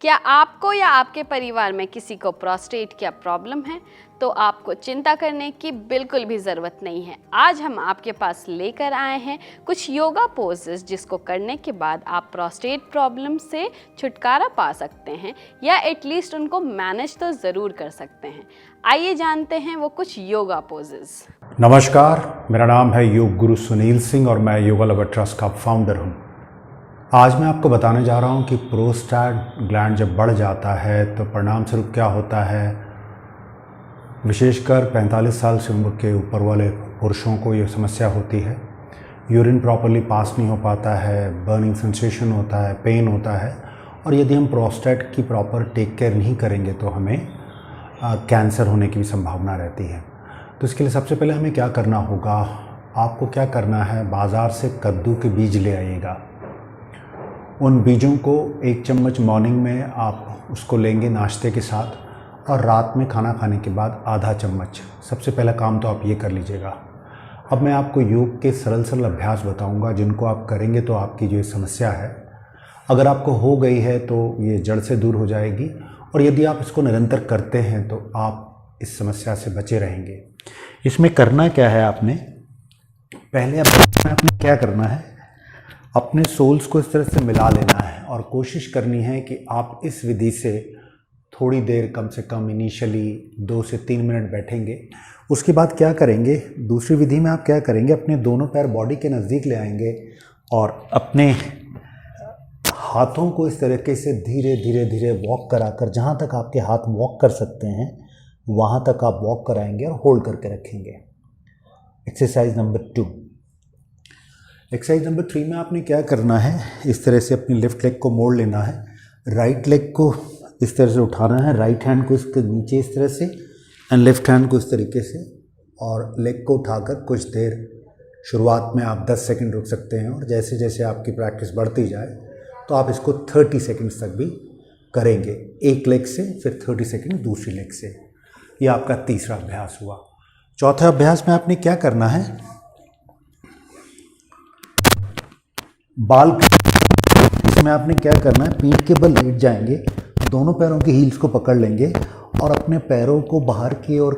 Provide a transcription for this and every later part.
क्या आपको या आपके परिवार में किसी को प्रोस्टेट का प्रॉब्लम है तो आपको चिंता करने की बिल्कुल भी ज़रूरत नहीं है। आज हम आपके पास लेकर आए हैं कुछ योगा पोजेस जिसको करने के बाद आप प्रोस्टेट प्रॉब्लम से छुटकारा पा सकते हैं या एटलीस्ट उनको मैनेज तो ज़रूर कर सकते हैं। आइए जानते हैं वो कुछ योगा पोजेस। नमस्कार, मेरा नाम है योग गुरु सुनील सिंह और मैं योगा लवर ट्रस्ट का फाउंडर हूँ। आज मैं आपको बताने जा रहा हूँ कि प्रोस्टेट ग्लैंड जब बढ़ जाता है तो परिणाम स्वरूप क्या होता है। विशेषकर 45 साल से उम्र के ऊपर वाले पुरुषों को ये समस्या होती है। यूरिन प्रॉपरली पास नहीं हो पाता है, बर्निंग सेंसेशन होता है, पेन होता है और यदि हम प्रोस्टेट की प्रॉपर टेक केयर नहीं करेंगे तो हमें कैंसर होने की भी संभावना रहती है। तो इसके लिए सबसे पहले हमें क्या करना होगा, आपको क्या करना है, बाज़ार से कद्दू के बीज ले आइएगा। उन बीजों को 1 चम्मच मॉर्निंग में आप उसको लेंगे नाश्ते के साथ और रात में खाना खाने के बाद आधा चम्मच। सबसे पहला काम तो आप ये कर लीजिएगा। अब मैं आपको योग के सरल सरल अभ्यास बताऊंगा जिनको आप करेंगे तो आपकी जो समस्या है, अगर आपको हो गई है तो ये जड़ से दूर हो जाएगी और यदि आप इसको निरंतर करते हैं तो आप इस समस्या से बचे रहेंगे। इसमें करना क्या है, आपने पहले आपने क्या करना है, अपने सोल्स को इस तरह से मिला लेना है और कोशिश करनी है कि आप इस विधि से थोड़ी देर, कम से कम इनिशियली 2 से 3 मिनट बैठेंगे। उसके बाद क्या करेंगे, दूसरी विधि में आप क्या करेंगे, अपने दोनों पैर बॉडी के नज़दीक ले आएंगे और अपने हाथों को इस तरीके से धीरे धीरे धीरे वॉक कराकर, जहाँ तक आपके हाथ वॉक कर सकते हैं वहाँ तक आप वॉक कराएंगे और होल्ड करके रखेंगे। Exercise number 2। एक्सरसाइज नंबर 3 में आपने क्या करना है, इस तरह से अपनी लेफ़्ट लेग को मोड़ लेना है, राइट लेग को इस तरह से उठाना है, राइट हैंड को इसके नीचे इस तरह से एंड लेफ़्ट हैंड को इस तरीके से, और लेग को उठाकर कुछ देर, शुरुआत में आप 10 सेकंड रुक सकते हैं और जैसे जैसे आपकी प्रैक्टिस बढ़ती जाए तो आप इसको 30 सेकंड्स तक भी करेंगे, एक लेग से, फिर 30 सेकंड दूसरी लेग से। ये आपका तीसरा अभ्यास हुआ। चौथा अभ्यास में आपने क्या करना है, बाल, इसमें आपने क्या करना है, पीठ के बल लेट जाएंगे, दोनों पैरों के हील्स को पकड़ लेंगे और अपने पैरों को बाहर की ओर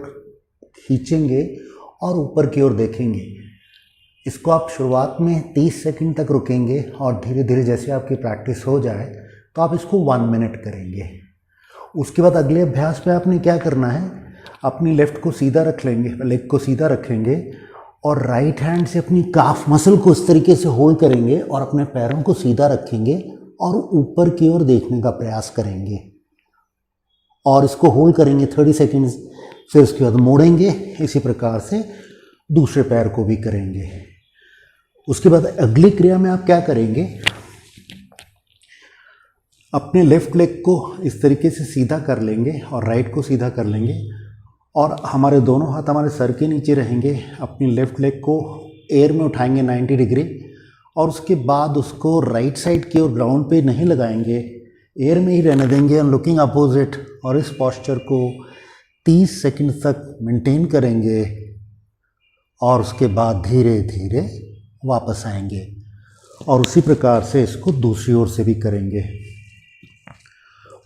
खींचेंगे और ऊपर की ओर देखेंगे। इसको आप शुरुआत में 30 सेकंड तक रुकेंगे और धीरे धीरे जैसे आपकी प्रैक्टिस हो जाए तो आप इसको 1 मिनट करेंगे। उसके बाद अगले अभ्यास में आपने क्या करना है, अपनी लेफ़्ट को सीधा रख लेंगे, लेग को सीधा रखेंगे और राइट हैंड से अपनी काफ मसल को इस तरीके से होल्ड करेंगे और अपने पैरों को सीधा रखेंगे और ऊपर की ओर देखने का प्रयास करेंगे और इसको होल्ड करेंगे 30 सेकंड्स। फिर उसके बाद मोड़ेंगे, इसी प्रकार से दूसरे पैर को भी करेंगे। उसके बाद अगली क्रिया में आप क्या करेंगे, अपने लेफ्ट लेग को इस तरीके से सीधा कर लेंगे और राइट को सीधा कर लेंगे और हमारे दोनों हाथ हमारे सर के नीचे रहेंगे। अपनी लेफ़्ट लेग को एयर में उठाएंगे 90 डिग्री और उसके बाद उसको राइट साइड की ओर ग्राउंड पे नहीं लगाएंगे, एयर में ही रहने देंगे एंड लुकिंग अपोजिट, और इस पोस्चर को 30 सेकंड तक मेंटेन करेंगे और उसके बाद धीरे धीरे वापस आएंगे और उसी प्रकार से इसको दूसरी ओर से भी करेंगे।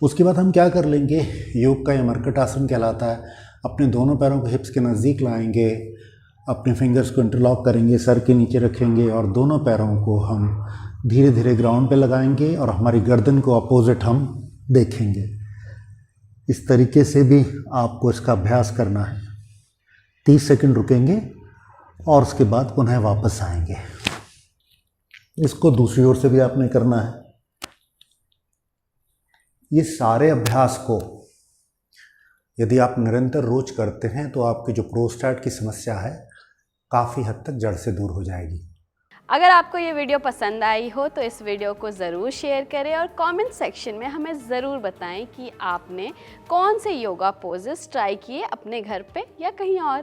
उसके बाद हम क्या कर लेंगे, योग का ये मरकट आसन कहलाता है। अपने दोनों पैरों को हिप्स के नज़दीक लाएंगे, अपने फिंगर्स को इंटरलॉक करेंगे, सर के नीचे रखेंगे और दोनों पैरों को हम धीरे धीरे ग्राउंड पे लगाएंगे और हमारी गर्दन को अपोजिट हम देखेंगे। इस तरीके से भी आपको इसका अभ्यास करना है। 30 सेकंड रुकेंगे और उसके बाद पुनः वापस आएंगे। इसको दूसरी ओर से भी आपने करना है। ये सारे अभ्यास को यदि आप निरंतर रोज करते हैं तो आपकी जो प्रोस्टेट की समस्या है काफ़ी हद तक जड़ से दूर हो जाएगी। अगर आपको ये वीडियो पसंद आई हो तो इस वीडियो को ज़रूर शेयर करें और कमेंट सेक्शन में हमें ज़रूर बताएं कि आपने कौन से योगा पोजेस ट्राई किए अपने घर पे या कहीं और।